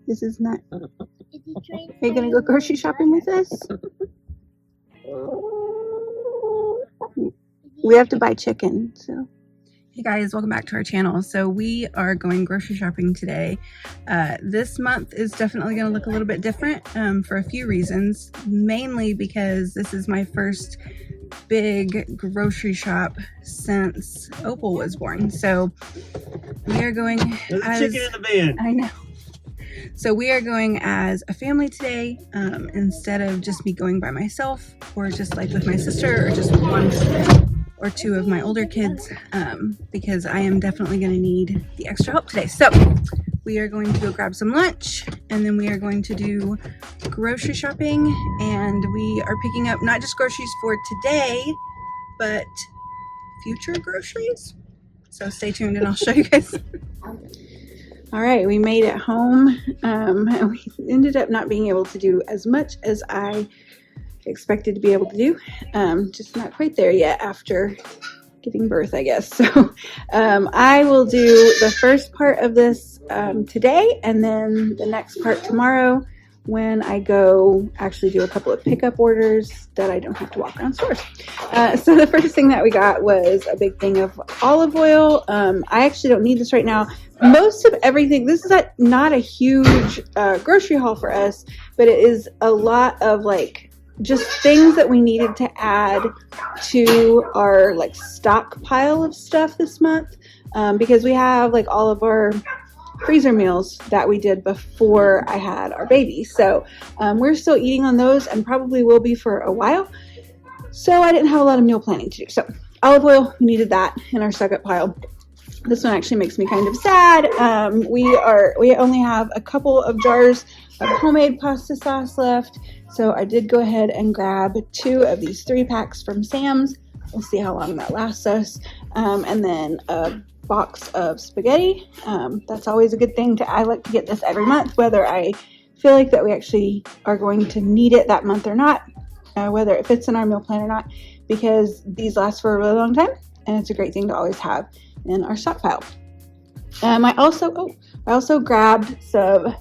This is not. Are you gonna go grocery shopping with us? We have to buy chicken, so. Hey guys, welcome back to our channel. So we are going grocery shopping today. This month is definitely going to look a little bit different for a few reasons. Mainly because this is my first big grocery shop since Opal was born. So we are going as chicken in the bin. I know. So we are going as a family today, instead of just me going by myself, or just like with my sister, or just one or two of my older kids, because I am definitely going to need the extra help today. So we are going to go grab some lunch, and then we are going to do grocery shopping, and we are picking up not just groceries for today, but future groceries. So stay tuned and I'll show you guys. All right, we made it home, and we ended up not being able to do as much as I expected to be able to do. Just not quite there yet after giving birth, I guess. So I will do the first part of this today, and then the next part tomorrow when I go actually do a couple of pickup orders that I don't have to walk around stores. So the first thing that we got was a big thing of olive oil. I actually don't need this right now. Most of everything, this is not a huge grocery haul for us, but it is a lot of like just things that we needed to add to our like stockpile of stuff this month, because we have like all of our freezer meals that we did before I had our baby. So we're still eating on those and probably will be for a while. So I didn't have a lot of meal planning to do. So olive oil, we needed that in our stockpile. This one actually makes me kind of sad. We only have a couple of jars of homemade pasta sauce left. So I did go ahead and grab 2 of these 3-packs from Sam's. We'll see how long that lasts us. And then a box of spaghetti. That's always a good thing. I like to get this every month, whether I feel like that we actually are going to need it that month or not, whether it fits in our meal plan or not, because these last for a really long time, and it's a great thing to always have in our stockpile. I also grabbed some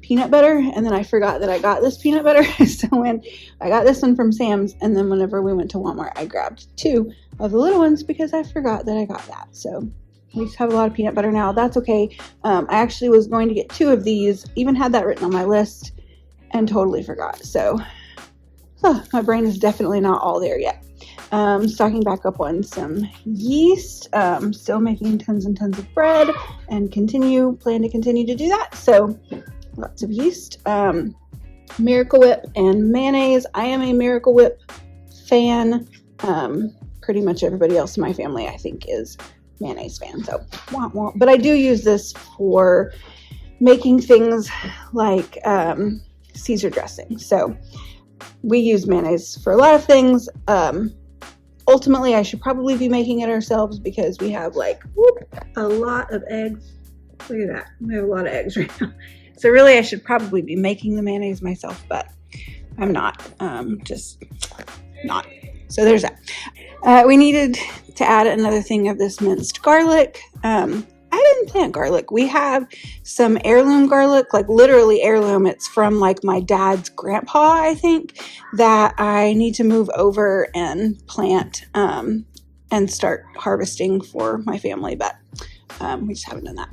peanut butter, and then I forgot that I got this peanut butter. So when I got this one from Sam's, and then whenever we went to Walmart, I grabbed 2 of the little ones because I forgot that I got that. So we just have a lot of peanut butter now. That's okay. I actually was going to get 2 of these, even had that written on my list, and totally forgot. So my brain is definitely not all there yet. Stocking back up on some yeast, still making tons and tons of bread, and plan to continue to do that. So lots of yeast, Miracle Whip and mayonnaise. I am a Miracle Whip fan. Pretty much everybody else in my family, I think, is mayonnaise fan. So but I do use this for making things like Caesar dressing. So we use mayonnaise for a lot of things. Ultimately, I should probably be making it ourselves because we have a lot of eggs. Look at that. We have a lot of eggs right now. So really, I should probably be making the mayonnaise myself, but I'm not. Just not. So there's that. We needed to add another thing of this minced garlic. I didn't plant garlic. We have some heirloom garlic, like literally heirloom. It's from like my dad's grandpa, I think, that I need to move over and plant and start harvesting for my family, but we just haven't done that.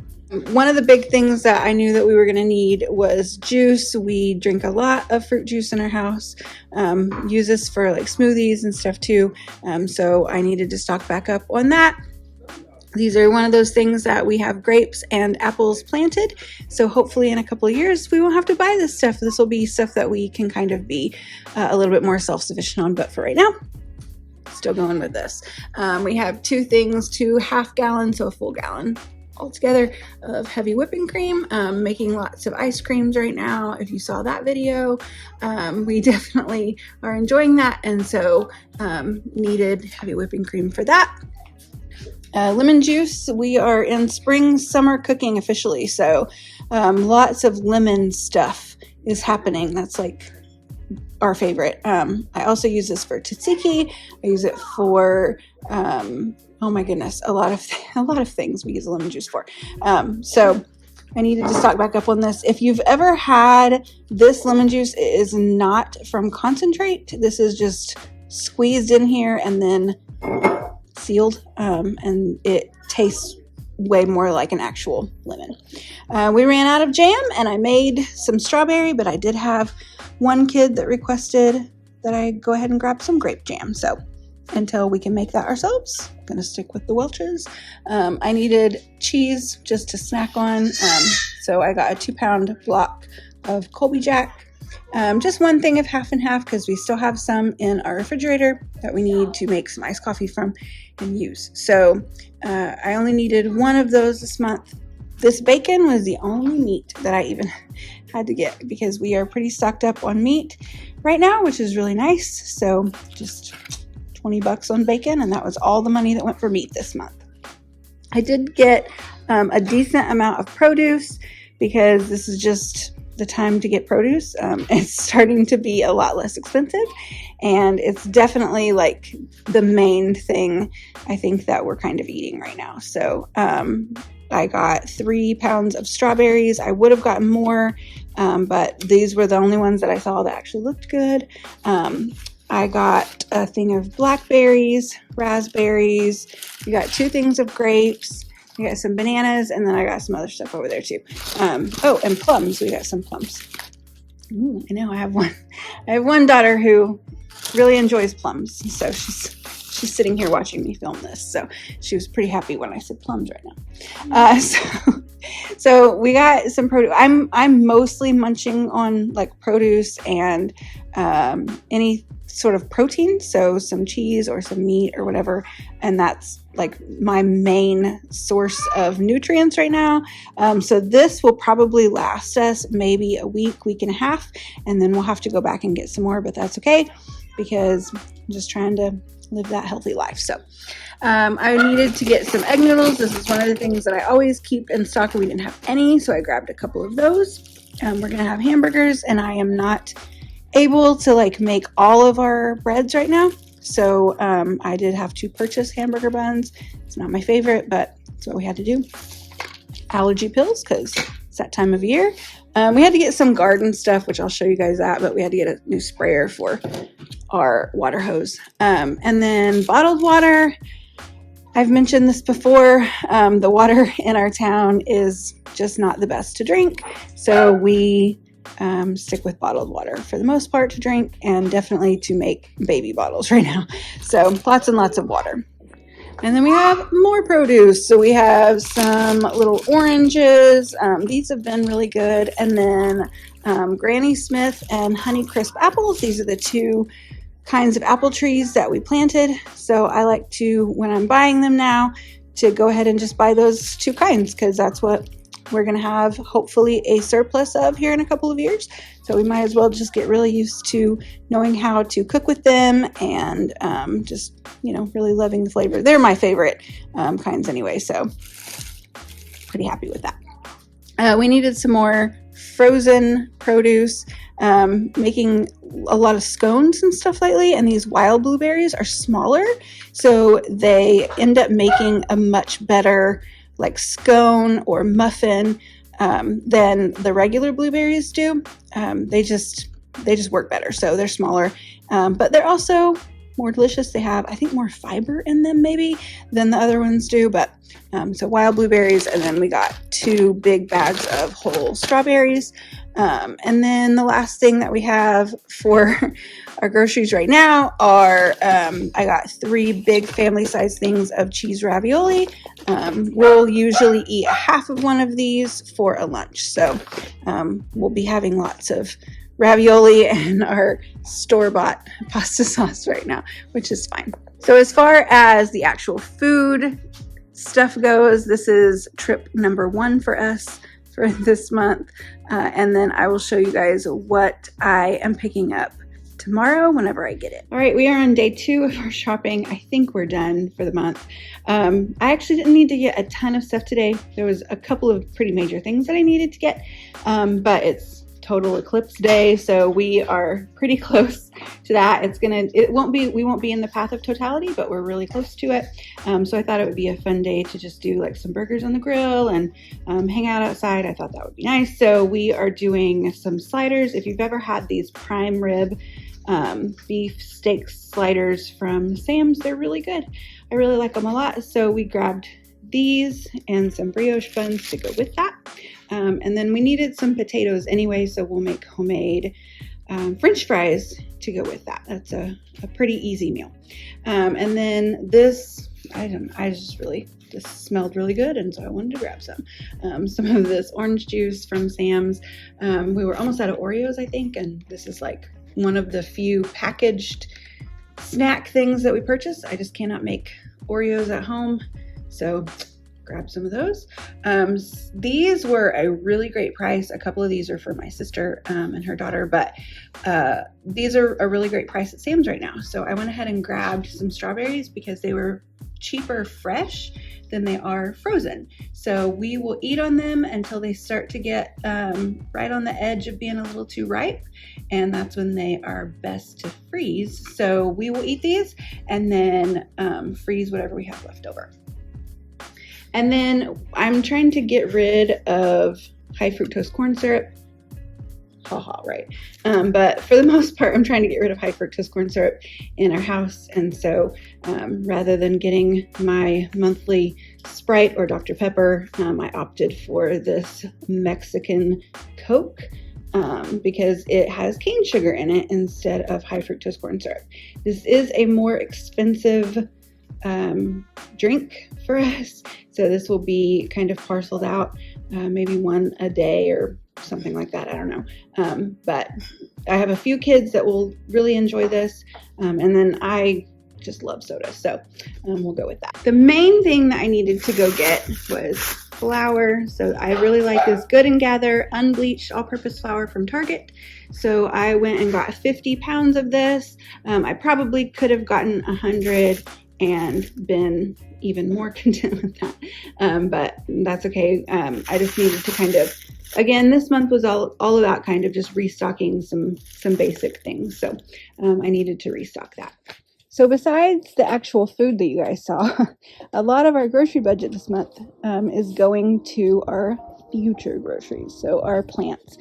One of the big things that I knew that we were going to need was juice. We drink a lot of fruit juice in our house, use this for like smoothies and stuff too. So I needed to stock back up on that. These are one of those things that we have grapes and apples planted. So hopefully in a couple of years, we won't have to buy this stuff. This will be stuff that we can kind of be a little bit more self-sufficient on. But for right now, still going with this. We have 2 things, 2 half gallons, so a full gallon altogether of heavy whipping cream. Making lots of ice creams right now. If you saw that video, we definitely are enjoying that. And so needed heavy whipping cream for that. Lemon juice. We are in spring, summer cooking officially. So lots of lemon stuff is happening. That's like our favorite. I also use this for tzatziki. I use it for, oh my goodness, a lot of things we use lemon juice for. So I needed to stock back up on this. If you've ever had this lemon juice, it is not from concentrate. This is just squeezed in here and then sealed, and it tastes way more like an actual lemon. We ran out of jam and I made some strawberry, but I did have one kid that requested that I go ahead and grab some grape jam. So until we can make that ourselves, I'm gonna stick with the Welch's. I needed cheese just to snack on. So I got a 2-pound block of Colby Jack. Just one thing of half and half because we still have some in our refrigerator that we need to make some iced coffee from and use. So I only needed one of those this month. This bacon was the only meat that I even had to get because we are pretty stocked up on meat right now, which is really nice. So just $20 on bacon, and that was all the money that went for meat this month. I did get a decent amount of produce because this is just the time to get produce. It's starting to be a lot less expensive, and it's definitely like the main thing I think that we're kind of eating right now. So I got 3 pounds of strawberries. I would have gotten more, but these were the only ones that I saw that actually looked good. I got a thing of blackberries, raspberries. We got 2 things of grapes. We got some bananas, and then I got some other stuff over there too. Oh, and plums. We got some plums. Ooh, I know I have one. I have one daughter who really enjoys plums, so she's sitting here watching me film this. So she was pretty happy when I said plums right now. So we got some produce. I'm mostly munching on like produce and any sort of protein, so some cheese or some meat or whatever, and that's like my main source of nutrients right now. So this will probably last us maybe a week and a half, and then we'll have to go back and get some more, but that's okay because I'm just trying to live that healthy life. So I needed to get some egg noodles. This is one of the things that I always keep in stock, and we didn't have any, so I grabbed a couple of those. We're gonna have hamburgers, and I am not able to like make all of our breads right now, so I did have to purchase hamburger buns. It's not my favorite, but it's what we had to do. Allergy pills because it's that time of year. We had to get some garden stuff, which I'll show you guys that, but we had to get a new sprayer for our water hose. And then bottled water. I've mentioned this before. The water in our town is just not the best to drink, so we stick with bottled water for the most part to drink, and definitely to make baby bottles right now. So lots and lots of water. And then we have more produce. So we have some little oranges. These have been really good. And then Granny Smith and Honeycrisp apples. These are the 2 kinds of apple trees that we planted. So I like to, when I'm buying them now, to go ahead and just buy those 2 kinds because that's what we're going to have hopefully a surplus of here in a couple of years. So we might as well just get really used to knowing how to cook with them and just, really loving the flavor. They're my favorite kinds anyway, so pretty happy with that. We needed some more frozen produce, making a lot of scones and stuff lately, and these wild blueberries are smaller, so they end up making a much better like scone or muffin than the regular blueberries do. They just work better. So they're smaller, but they're also more delicious. They have, I think, more fiber in them maybe than the other ones do. But so wild blueberries, and then we got 2 big bags of whole strawberries. And then the last thing that we have for our groceries right now are, I got 3 big family-sized things of cheese ravioli. We'll usually eat a half of one of these for a lunch. So we'll be having lots of ravioli and our store-bought pasta sauce right now, which is fine. So as far as the actual food stuff goes, this is trip number 1 for us for this month. And then I will show you guys what I am picking up tomorrow whenever I get it. All right, we are on day 2 of our shopping. I think we're done for the month. I actually didn't need to get a ton of stuff today. There was a couple of pretty major things that I needed to get, but it's total eclipse day, so we are pretty close to that. We won't be in the path of totality, but we're really close to it. So I thought it would be a fun day to just do like some burgers on the grill and hang out outside. I thought that would be nice. So we are doing some sliders. If you've ever had these prime rib beef steak sliders from Sam's, they're really good. I really like them a lot. So we grabbed these and some brioche buns to go with that. And then we needed some potatoes anyway, so we'll make homemade French fries to go with that. That's a pretty easy meal. And then this smelled really good, and so I wanted to grab some of this orange juice from Sam's. We were almost out of Oreos, I think, and this is like one of the few packaged snack things that we purchased. I just cannot make Oreos at home, so grab some of those. These were a really great price. A couple of these are for my sister and her daughter, but these are a really great price at Sam's right now. So I went ahead and grabbed some strawberries because they were cheaper fresh than they are frozen. So we will eat on them until they start to get right on the edge of being a little too ripe, and that's when they are best to freeze. So we will eat these and then freeze whatever we have left over. And then I'm trying to get rid of high fructose corn syrup. Right. But for the most part, I'm trying to get rid of high fructose corn syrup in our house. And so rather than getting my monthly Sprite or Dr. Pepper, I opted for this Mexican Coke because it has cane sugar in it instead of high fructose corn syrup. This is a more expensive drink for us. So this will be kind of parceled out, maybe one a day or something like that. I don't know. But I have a few kids that will really enjoy this. And then I just love soda. So we'll go with that. The main thing that I needed to go get was flour. So I really like this Good and Gather unbleached all-purpose flour from Target. So I went and got 50 pounds of this. I probably could have gotten 100 and been even more content with that. But that's okay. I just needed to kind of, again, this month was all about kind of just restocking some basic things. So I needed to restock that. So besides the actual food that you guys saw, a lot of our grocery budget this month is going to our future groceries, so our plants.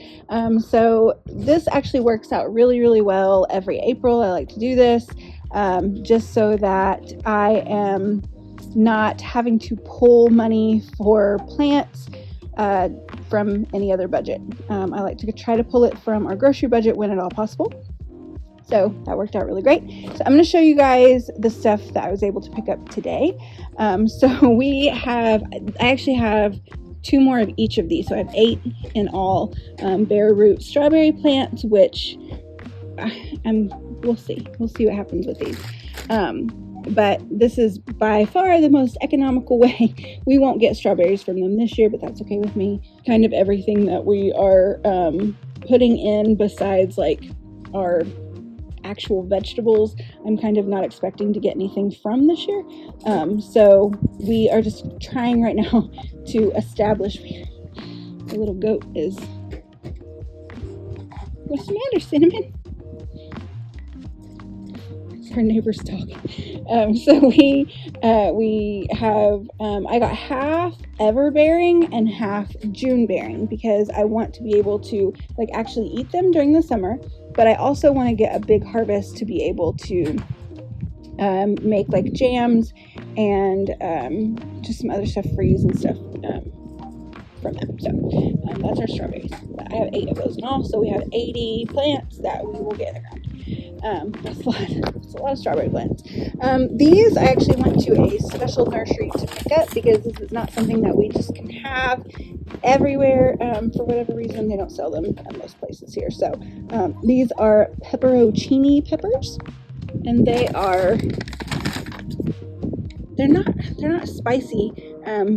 So this actually works out really, really well every April. I like to do this just so that I am not having to pull money for plants from any other budget. I like to try to pull it from our grocery budget when at all possible. So that worked out really great. So I'm going to show you guys the stuff that I was able to pick up today. So I actually have 2 more of each of these. So I have 8 in all bare root strawberry plants, which we'll see. We'll see what happens with these. But this is by far the most economical way. We won't get strawberries from them this year, but that's okay with me. Kind of everything that we are putting in besides like our actual vegetables, I'm kind of not expecting to get anything from this year. So we are just trying right now to establish. The little goat is, what's the matter, Cinnamon? Our neighbor's dog. So we have I got half ever-bearing and half June-bearing because I want to be able to like actually eat them during the summer, but I also want to get a big harvest to be able to make like jams and just some other stuff, freeze and stuff from them. So that's our strawberries. I have 8 of those in all, so we have 80 plants that we will get in the ground. That's a lot of strawberry plants. These I actually went to a special nursery to pick up because this is not something that we just can have everywhere. For whatever reason, they don't sell them at most places here. So these are pepperoncini peppers, and they're not spicy,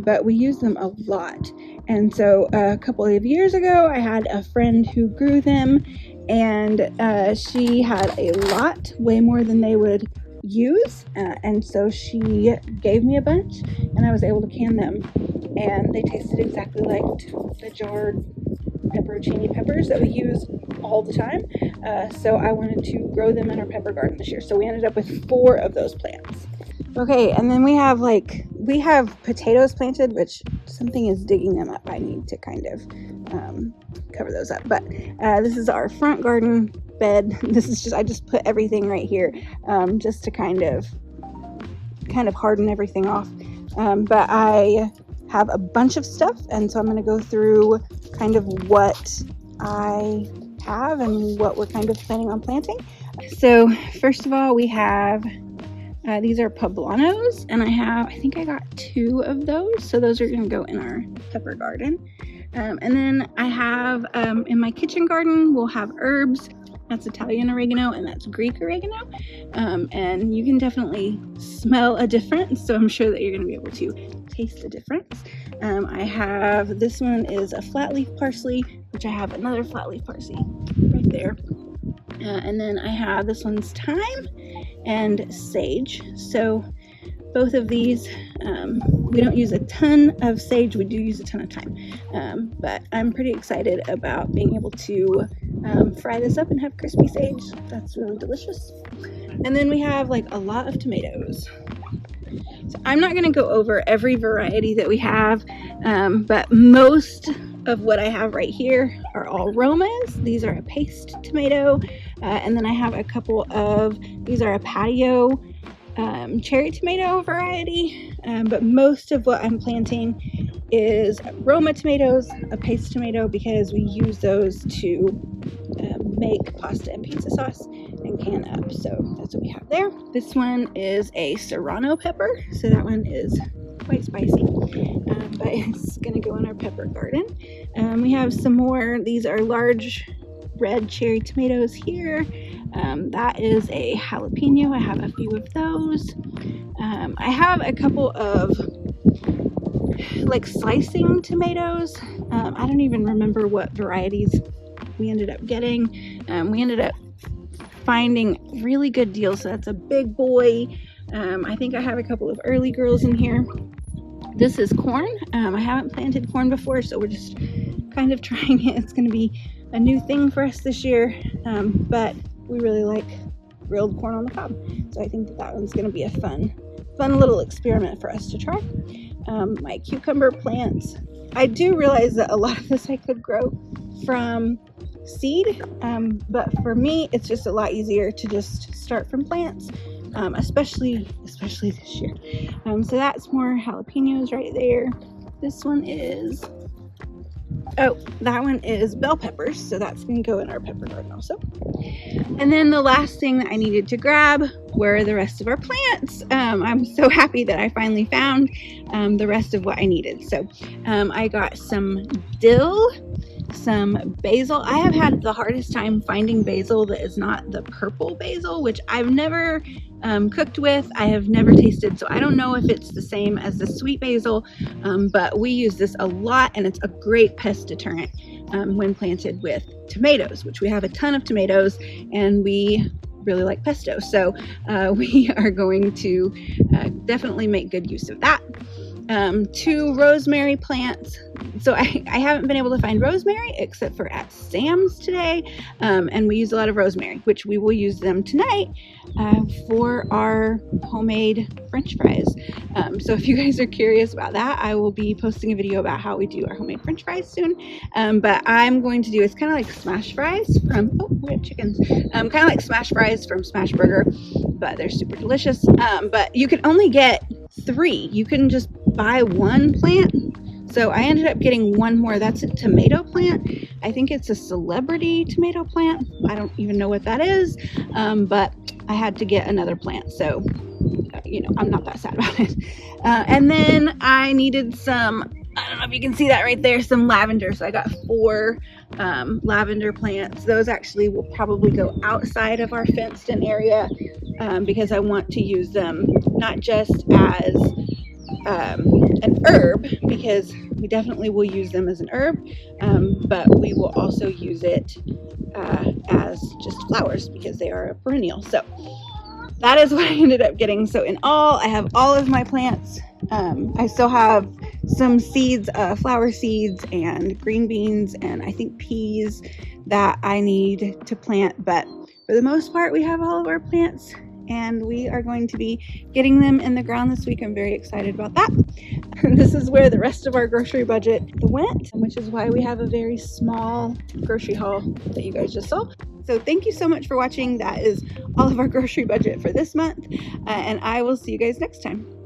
but we use them a lot. And so a couple of years ago, I had a friend who grew them, and she had a lot, way more than they would use, and so she gave me a bunch, and I was able to can them, and they tasted exactly like the jarred pepperoncini peppers that we use all the time. So I wanted to grow them in our pepper garden this year. So we ended up with 4 of those plants. Okay, and then we have potatoes planted, which something is digging them up. I need to kind of cover those up. But this is our front garden bed. I just put everything right here just to kind of harden everything off. But I have a bunch of stuff, and so I'm going to go through kind of what I have and what we're kind of planning on planting. So first of all, we have these are poblanos, and I think I got 2 of those, so those are going to go in our pepper garden. And then I have in my kitchen garden, we'll have herbs. That's Italian oregano and that's Greek oregano, and you can definitely smell a difference, so I'm sure that you're going to be able to taste the difference. I have, this one is a flat leaf parsley, which I have another flat leaf parsley right there. And then I have, this one's thyme and sage. So both of these, we don't use a ton of sage, we do use a ton of thyme. But I'm pretty excited about being able to fry this up and have crispy sage. That's really delicious. And then we have like a lot of tomatoes. So I'm not going to go over every variety that we have, but most of what I have right here are all Romas. These are a paste tomato, and then I have a couple of, these are a patio cherry tomato variety, but most of what I'm planting is Roma tomatoes, a paste tomato, because we use those to make pasta and pizza sauce and can up. So that's what we have there. This one is a serrano pepper, so that one is quite spicy, but it's gonna go in our pepper garden. We have some more, these are large red cherry tomatoes here. That is a jalapeno. I have a few of those. I have a couple of like slicing tomatoes. I don't even remember what varieties we ended up getting. We ended up finding really good deals, so that's a big boy. I think I have a couple of early girls in here. This is corn. I haven't planted corn before, so we're just kind of trying it. It's going to be a new thing for us this year, but we really like grilled corn on the cob, so I think that one's going to be a fun little experiment for us to try. My cucumber plants, I do realize that a lot of this I could grow from seed, but for me it's just a lot easier to just start from plants, especially this year. So that's more jalapenos right there. This one is, that one is bell peppers, so that's going to go in our pepper garden also. And then the last thing that I needed to grab were the rest of our plants. I'm so happy that I finally found the rest of what I needed. So I got some dill, some basil. I have had the hardest time finding basil that is not the purple basil, which I've never cooked with. I have never tasted, so I don't know if it's the same as the sweet basil, but we use this a lot, and it's a great pest deterrent when planted with tomatoes, which we have a ton of tomatoes, and we really like pesto, so we are going to definitely make good use of that. 2 rosemary plants. So I haven't been able to find rosemary except for at Sam's today, and we use a lot of rosemary, which we will use them tonight for our homemade French fries. So if you guys are curious about that, I will be posting a video about how we do our homemade French fries soon. But I'm going to do, it's kind of like smash fries from, we have chickens, kind of like smash fries from Smash Burger, but they're super delicious. But you can only get 3. You couldn't just buy 1 plant. So I ended up getting 1 more. That's a tomato plant. I think it's a celebrity tomato plant. I don't even know what that is, but I had to get another plant. So, I'm not that sad about it. And then I needed some, I don't know if you can see that right there, some lavender. So I got 4 lavender plants. Those actually will probably go outside of our fenced in area because I want to use them not just as an herb, because we definitely will use them as an herb, but we will also use it as just flowers because they are a perennial. So that is what I ended up getting. So in all, I have all of my plants. I still have some seeds, flower seeds and green beans, and I think peas that I need to plant. But for the most part, we have all of our plants and we are going to be getting them in the ground this week. I'm very excited about that. And this is where the rest of our grocery budget went, which is why we have a very small grocery haul that you guys just saw. So thank you so much for watching. That is all of our grocery budget for this month, and I will see you guys next time.